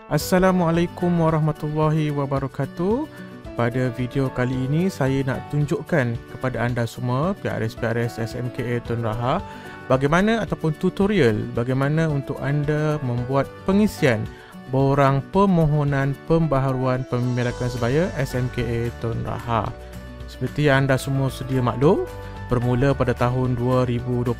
Assalamualaikum warahmatullahi wabarakatuh. Pada video kali ini saya nak tunjukkan kepada anda semua PRS SMKA Tun Raha bagaimana ataupun tutorial bagaimana untuk anda membuat pengisian borang permohonan pembaharuan pemilikan sebaya SMKA Tun Raha. Seperti yang anda semua sedia maklum, bermula pada tahun 2021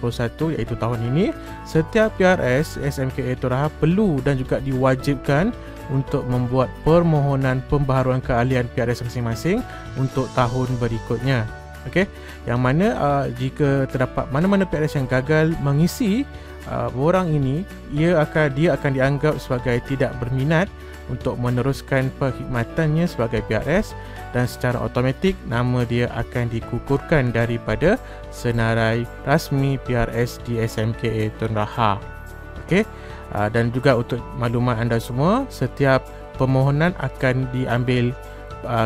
iaitu tahun ini, setiap PRS SMKA Tun Raha perlu dan juga diwajibkan untuk membuat permohonan pembaharuan keahlian PRS masing-masing untuk tahun berikutnya. Okey, yang mana jika terdapat mana-mana PRS yang gagal mengisi borang ini, dia akan dianggap sebagai tidak berminat untuk meneruskan perkhidmatannya sebagai PRS dan secara automatik nama dia akan dikukuhkan daripada senarai rasmi PRS di SMKA Tun Raha. Okey, dan juga untuk maklumat anda semua, setiap permohonan akan diambil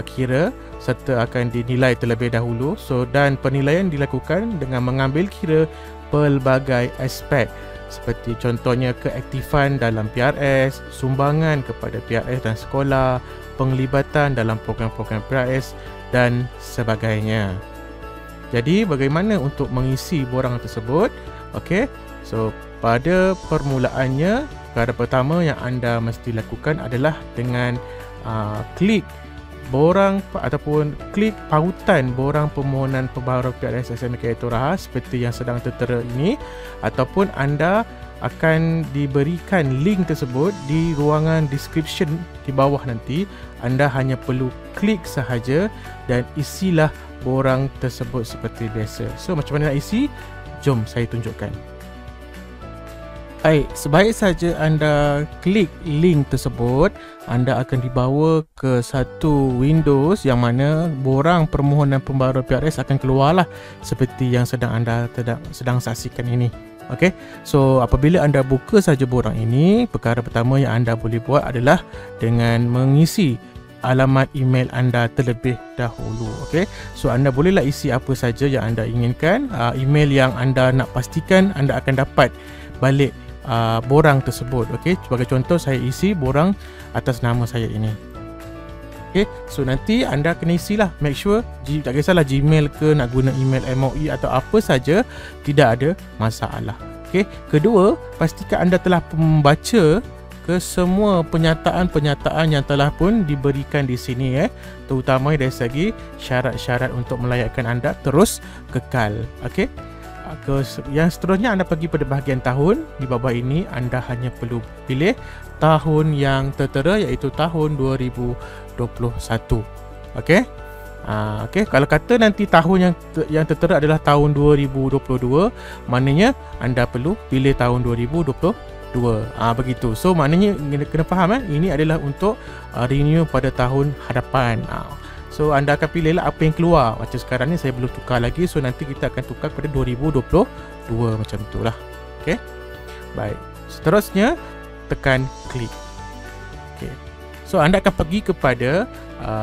kira serta akan dinilai terlebih dahulu. Dan penilaian dilakukan dengan mengambil kira pelbagai aspek seperti contohnya keaktifan dalam PRS, sumbangan kepada PRS dan sekolah, penglibatan dalam program-program PRS dan sebagainya. Jadi bagaimana untuk mengisi borang tersebut? Okey, pada permulaannya, perkara pertama yang anda mesti lakukan adalah dengan klik borang ataupun klik pautan borang permohonan pembaharuan PRS SMKA Tun Raha seperti yang sedang tertera ini, ataupun anda akan diberikan link tersebut di ruangan description di bawah nanti. Anda hanya perlu klik sahaja dan isilah borang tersebut seperti biasa. Macam mana nak isi? Jom saya tunjukkan. Baik, sebaik saja anda klik link tersebut, anda akan dibawa ke satu Windows yang mana borang permohonan pembaharuan PRS akan keluarlah seperti yang anda sedang saksikan ini. Okey, apabila anda buka saja borang ini, perkara pertama yang anda boleh buat adalah dengan mengisi alamat email anda terlebih dahulu. Okey, anda bolehlah isi apa saja yang anda inginkan, email yang anda nak pastikan anda akan dapat balik borang tersebut. Okey, sebagai contoh saya isi borang atas nama saya ini. Okey, nanti anda kena isilah, make sure tak kisahlah Gmail ke, nak guna email MOE atau apa saja, tidak ada masalah. Okey, kedua, pastikan anda telah membaca ke semua penyataan-penyataan yang telah pun diberikan di sini, terutama dari segi syarat-syarat untuk melayakkan anda terus kekal. Okey, yang seterusnya anda pergi pada bahagian tahun. Di bawah ini anda hanya perlu pilih tahun yang tertera iaitu tahun 2021. Okey. Okey, kalau kata nanti tahun yang tertera adalah tahun 2022, maknanya anda perlu pilih tahun 2022. Begitu. Maknanya kena faham, ini adalah untuk renew pada tahun hadapan. Anda akan pilihlah apa yang keluar. Macam sekarang ni saya belum tukar lagi, nanti kita akan tukar pada 2022 macam itulah. Okey. Baik. Seterusnya tekan klik. Okey. Anda akan pergi kepada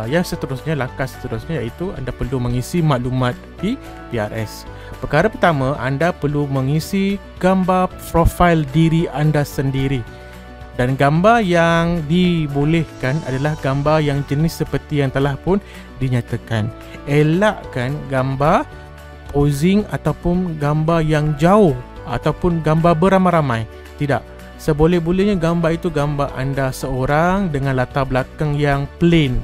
yang seterusnya, langkah seterusnya iaitu anda perlu mengisi maklumat di PRS. Perkara pertama, anda perlu mengisi gambar profil diri anda sendiri. Dan gambar yang dibolehkan adalah gambar yang jenis seperti yang telah pun dinyatakan. Elakkan gambar posing ataupun gambar yang jauh ataupun gambar beramai-ramai. Tidak. Seboleh-bolehnya gambar itu gambar anda seorang dengan latar belakang yang plain.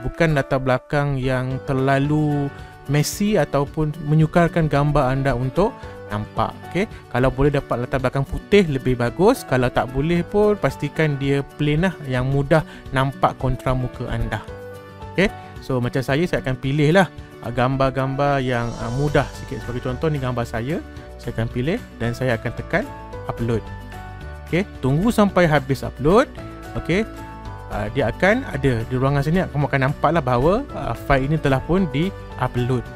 Bukan latar belakang yang terlalu messy ataupun menyukarkan gambar anda untuk nampak. Okey, kalau boleh dapat latar belakang putih lebih bagus. Kalau tak boleh pun pastikan dia plain lah, yang mudah nampak kontra muka anda. Okey, macam saya akan pilih lah gambar-gambar yang mudah sikit. Sebagai contoh ni gambar saya akan pilih dan saya akan tekan upload. Okey, tunggu sampai habis upload. Okey, dia akan ada di ruangan sini, kamu akan nampak lah bahawa file ini telah pun di-upload.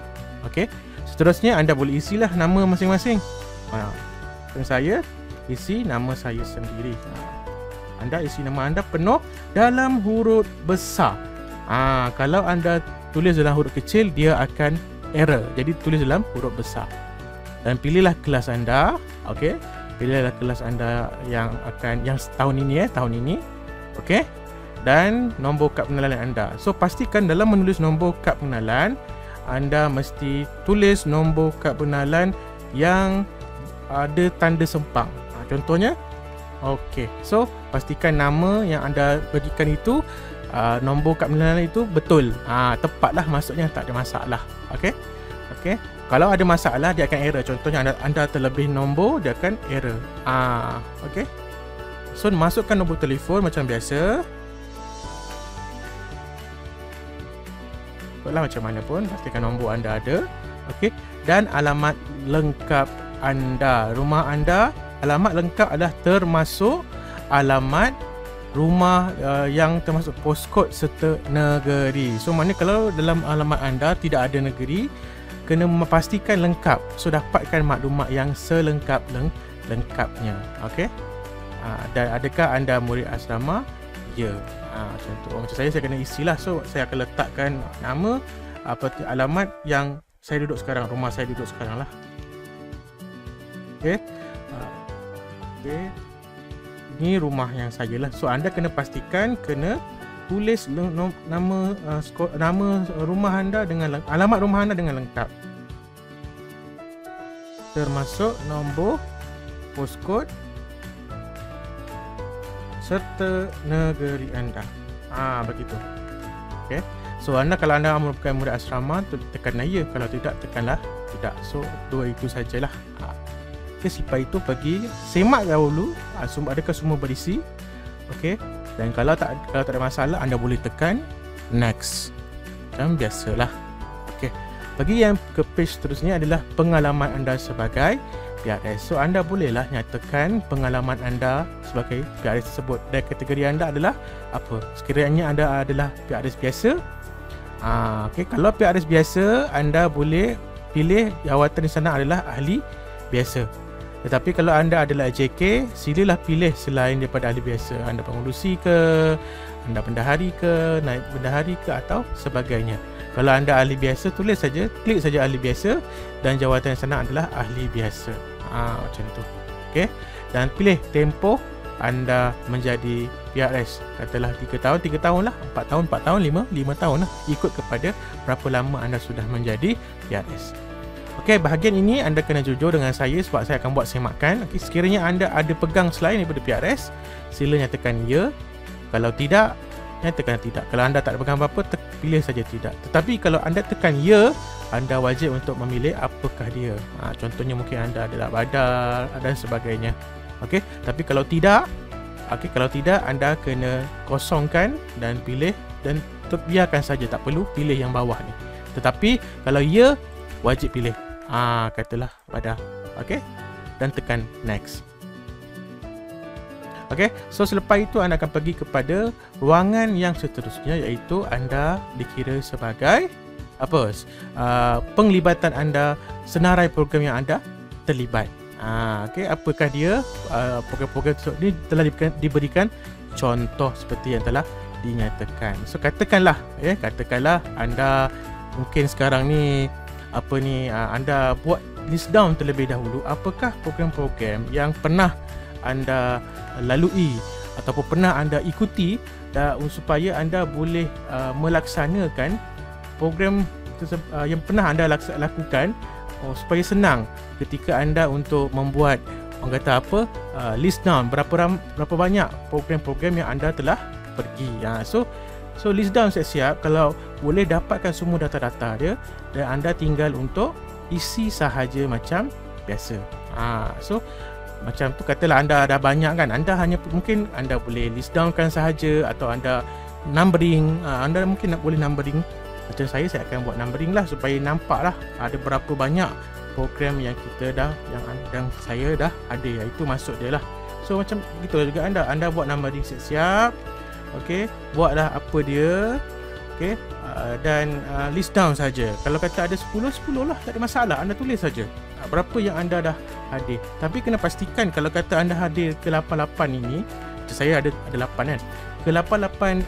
Okey, seterusnya anda boleh isilah nama masing-masing. Saya isi nama saya sendiri. Anda isi nama anda penuh dalam huruf besar. Kalau anda tulis dalam huruf kecil, dia akan error. Jadi tulis dalam huruf besar. Dan pilihlah kelas anda. Okey, pilihlah kelas anda yang tahun ini. Okey. Dan nombor kad pengenalan anda. So pastikan dalam menulis nombor kad pengenalan, anda mesti tulis nombor kad pengenalan yang ada tanda sempang. Contohnya, okey. So pastikan nama yang anda berikan itu, nombor kad pengenalan itu betul. Tepatlah, maksudnya tak ada masalah. Okey. Okey. Kalau ada masalah, dia akan error. Contohnya anda terlebih nombor, dia akan error. Okey. So masukkan nombor telefon macam biasa. Ikutlah macam mana pun, pastikan nombor anda ada. Okey. Dan alamat lengkap anda, rumah anda. Alamat lengkap adalah termasuk alamat rumah yang termasuk postcode serta negeri. So maknanya kalau dalam alamat anda tidak ada negeri, kena memastikan lengkap. So dapatkan maklumat yang selengkap-lengkapnya. Okey. Dan adakah anda murid asrama? Ya. Contoh macam saya kena isilah. So saya akan letakkan nama, alamat yang saya duduk sekarang, rumah saya duduk sekarang lah. Okey. Okey. Ini rumah yang saya lah. So anda kena pastikan, kena tulis nama rumah anda dengan alamat rumah anda dengan lengkap, termasuk nombor postcode serta negeri anda. Begitu. Okey. So kalau anda merupakan murid asrama, tekanlah ya. Kalau tidak, tekanlah tidak. So dua itu sajalah. Okey, selepas itu pergi semak dahulu adakah semua berisi. Okey. Dan kalau tak ada masalah, anda boleh tekan next. Macam biasalah. Okey. Bagi yang ke page seterusnya adalah pengalaman anda sebagai PRS. So anda bolehlah nyatakan pengalaman anda sebagai PRS tersebut. Dan kategori anda adalah apa? Sekiranya anda adalah PRS biasa, okey, kalau PRS biasa, anda boleh pilih jawatan di sana adalah ahli biasa. Tetapi kalau anda adalah JK, silalah pilih selain daripada ahli biasa. Anda pengurusi ke, anda bendahari ke, naib bendahari ke, atau sebagainya. Kalau anda ahli biasa, klik saja ahli biasa, dan jawatan di sana adalah ahli biasa. Macam tu. Okey. Dan pilih tempoh anda menjadi PRS. Katalah 3 tahun lah, 4 tahun, 5 tahun lah. Ikut kepada berapa lama anda sudah menjadi PRS. Okey, bahagian ini anda kena jujur dengan saya sebab saya akan buat semakan. Okey, sekiranya anda ada pegang selain daripada PRS, sila nyatakan ya. Kalau tidak, nyatakan tidak. Kalau anda tak ada pegang apa-apa, pilih saja tidak. Tetapi kalau anda tekan ya, anda wajib untuk memilih apakah dia. Contohnya mungkin anda adalah badar dan sebagainya. Okey, tapi kalau tidak, anda kena kosongkan dan pilih, dan biarkan saja, tak perlu pilih yang bawah ni. Tetapi kalau ya, wajib pilih. Katalah badar. Okey, dan tekan next. Okey, so selepas itu anda akan pergi kepada ruangan yang seterusnya, iaitu anda dikira sebagai apa? Penglibatan anda, senarai program yang anda terlibat. Okey, apakah dia? Program-program ini telah diberikan contoh seperti yang telah dinyatakan. So katakanlah anda mungkin sekarang ni anda buat list down terlebih dahulu apakah program-program yang pernah anda lalui ataupun pernah anda ikuti supaya anda boleh melaksanakan program yang pernah anda lakukan, supaya senang ketika anda untuk membuat, orang kata list down berapa banyak program-program yang anda telah pergi. So list down siap-siap. Kalau boleh dapatkan semua data-data dia, dan anda tinggal untuk isi sahaja macam biasa. So macam tu, katalah anda dah banyak kan, anda hanya mungkin anda boleh list downkan sahaja, atau anda numbering. Anda mungkin nak boleh numbering. Macam saya akan buat numbering lah supaya nampak lah ada berapa banyak program yang saya dah ada, iaitu masuk dia lah. So macam gitu juga anda buat numbering siap-siap. Okey, buatlah apa dia. Okey, dan list down saja. Kalau kata ada 10 lah, tak ada masalah. Anda tulis saja berapa yang anda dah hadir. Tapi kena pastikan kalau kata anda hadir ke 88 ini, saya ada 8 kan. Ke 88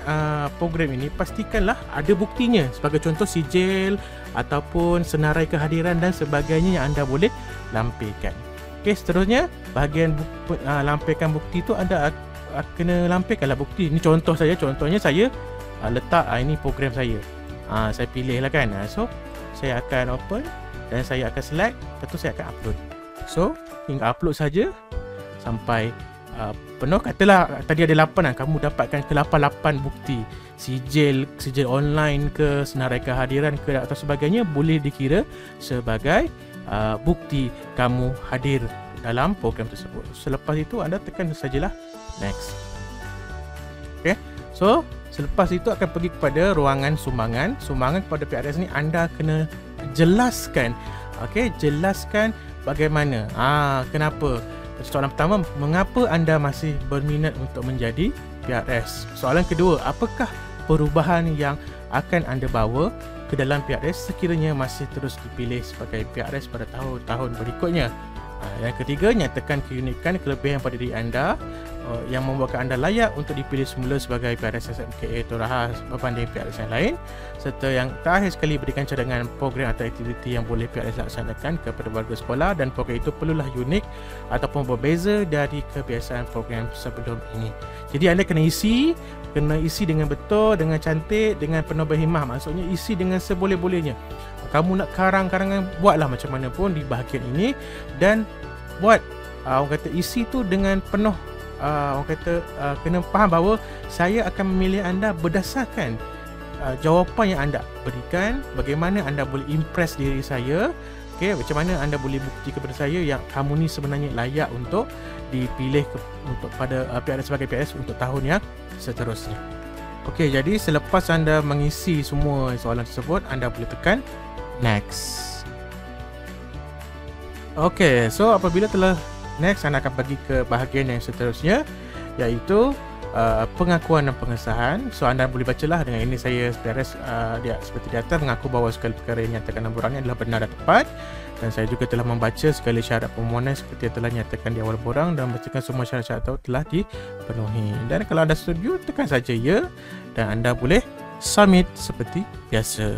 program ini, pastikanlah ada buktinya. Sebagai contoh sijil ataupun senarai kehadiran dan sebagainya yang anda boleh lampirkan. Okey, seterusnya bahagian lampirkan bukti itu anda kena lampirkanlah bukti. Ini contoh saja, contohnya saya letak ini program saya. Saya pilih lah kan. So saya akan open dan saya akan select, lepas tu saya akan upload. So hingga upload saja sampai penuh. Katalah tadi ada 8 lah, kamu dapatkan ke 8 bukti. Sijil online ke, senarai kehadiran ke atau sebagainya, boleh dikira sebagai bukti kamu hadir dalam program tersebut. Selepas itu anda tekan sajalah next. Okay, so selepas itu akan pergi kepada ruangan sumbangan. Sumbangan kepada PRS ni anda kena jelaskan. Okay, jelaskan bagaimana, kenapa. Soalan pertama, mengapa anda masih berminat untuk menjadi PRS? Soalan kedua, apakah perubahan yang akan anda bawa ke dalam PRS sekiranya masih terus dipilih sebagai PRS pada tahun-tahun berikutnya? Yang ketiga, nyatakan keunikan kelebihan pada diri anda yang membuatkan anda layak untuk dipilih semula sebagai PRS SMKA Toraha berbanding PRS yang lain. Serta yang terakhir sekali, berikan cadangan program atau aktiviti yang boleh PRS laksanakan kepada warga sekolah, dan program itu perlulah unik ataupun berbeza dari kebiasaan program sebelum ini. Jadi anda kena isi dengan betul, dengan cantik, dengan penuh berhimah. Maksudnya isi dengan seboleh-bolehnya. Kamu nak karang-karangan, buatlah macam mana pun di bahagian ini, dan buat orang kata isi tu dengan penuh orang kata kena faham bahawa saya akan memilih anda berdasarkan jawapan yang anda berikan, bagaimana anda boleh impress diri saya. Okay, macam mana anda boleh bukti kepada saya yang kamu ni sebenarnya layak untuk dipilih untuk pada PRS sebagai PRS untuk tahun yang seterusnya. Okey, jadi selepas anda mengisi semua soalan tersebut, anda boleh tekan next. Okey, so apabila telah next, anda akan pergi ke bahagian yang seterusnya, iaitu pengakuan dan pengesahan. So anda boleh bacalah. Dengan ini saya PRS seperti di atas mengaku bahawa segala perkara yang nyatakan dalam borang ini adalah benar dan tepat, dan saya juga telah membaca segala syarat permohonan seperti yang telah nyatakan di awal borang dan membacakan semua syarat-syarat itu telah dipenuhi. Dan kalau anda setuju, tekan saja ya, dan anda boleh submit seperti biasa.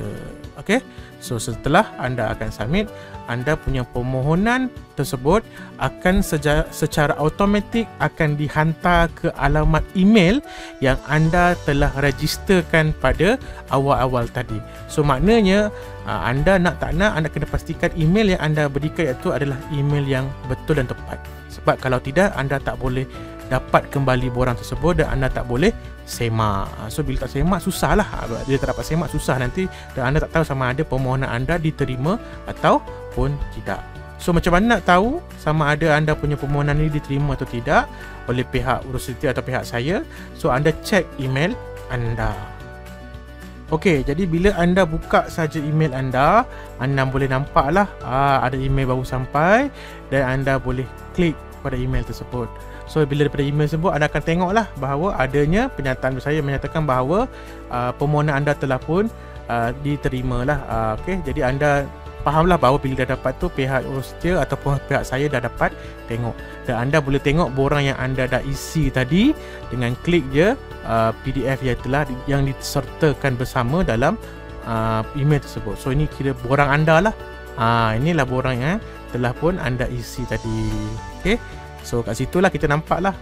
Okey, so setelah anda akan submit, anda punya permohonan tersebut akan secara automatik akan dihantar ke alamat email yang anda telah registerkan pada awal-awal tadi. So maknanya anda nak tak nak, anda kena pastikan email yang anda berikan itu adalah email yang betul dan tepat. Sebab kalau tidak, anda tak boleh dapat kembali borang tersebut dan anda tak boleh semak. So bila tak semak, susah lah. Bila tak dapat semak, susah nanti, dan anda tak tahu sama ada permohonan anda diterima ataupun tidak. So macam mana nak tahu sama ada anda punya permohonan ini diterima atau tidak oleh pihak universiti atau pihak saya? So anda cek email anda. Okey, jadi bila anda buka saja email anda boleh nampaklah ada email baru sampai, dan anda boleh klik pada email tersebut. So bila daripada email tersebut, anda akan tengoklah bahawa adanya penyataan saya menyatakan bahawa permohonan anda telah pun diterima lah. Okey, jadi anda fahamlah bahawa bila dah dapat tu, pihak universiti ataupun pihak saya dah dapat tengok, dan anda boleh tengok borang yang anda dah isi tadi dengan klik je PDF yang disertakan bersama dalam email tersebut. So ini kira borang anda lah. Inilah borang yang telah pun anda isi tadi. Okey, so kat situlah kita nampaklah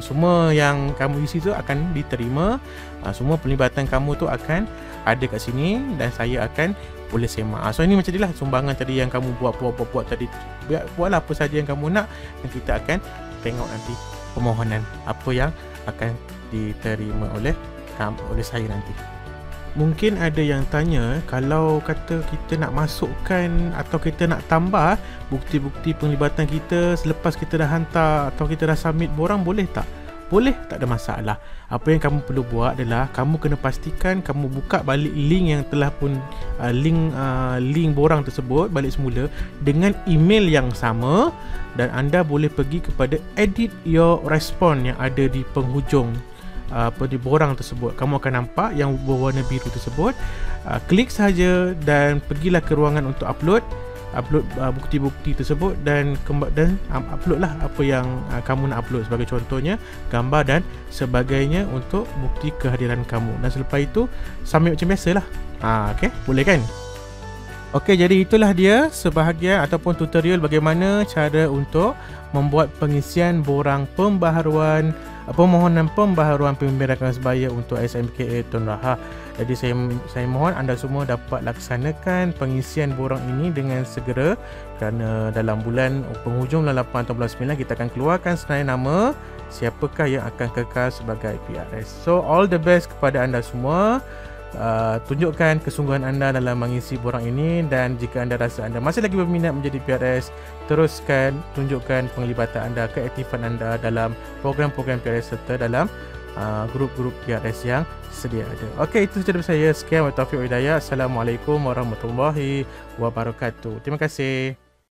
semua yang kamu isi tu akan diterima. Semua pelibatan kamu tu akan ada kat sini, dan saya akan boleh semak. So ini macam inilah sumbangan tadi yang kamu buat tadi. Buatlah apa saja yang kamu nak, dan kita akan tengok nanti permohonan apa yang akan diterima oleh saya nanti. Mungkin ada yang tanya, kalau kata kita nak masukkan atau kita nak tambah bukti-bukti penglibatan kita selepas kita dah hantar atau kita dah submit borang, boleh tak? Boleh, tak ada masalah. Apa yang kamu perlu buat adalah kamu kena pastikan kamu buka balik link yang telah pun link borang tersebut balik semula dengan email yang sama, dan anda boleh pergi kepada edit your response yang ada di penghujung di borang tersebut. Kamu akan nampak yang berwarna biru tersebut. Klik saja dan pergilah ke ruangan untuk upload bukti-bukti tersebut, dan uploadlah apa yang kamu nak upload, sebagai contohnya gambar dan sebagainya untuk bukti kehadiran kamu, dan selepas itu submit macam biasalah. Okey, boleh kan? Okey, jadi itulah dia sebahagian ataupun tutorial bagaimana cara untuk membuat pengisian borang pembaharuan permohonan pembaharuan pembedakan sebaya untuk SMKA Tun Rahah. Jadi saya mohon anda semua dapat laksanakan pengisian borang ini dengan segera, kerana dalam bulan penghujung bulan 8 atau bulan 9 kita akan keluarkan senarai nama siapakah yang akan kekal sebagai PRS. So all the best kepada anda semua. Tunjukkan kesungguhan anda dalam mengisi borang ini, dan jika anda rasa anda masih lagi berminat menjadi PRS, teruskan tunjukkan penglibatan anda, keaktifan anda dalam program-program PRS serta dalam grup-grup PRS yang sedia ada. Okey, itu sahaja dari saya. Sekian, wa taufiq wa hidayah. Assalamualaikum warahmatullahi wabarakatuh. Terima kasih.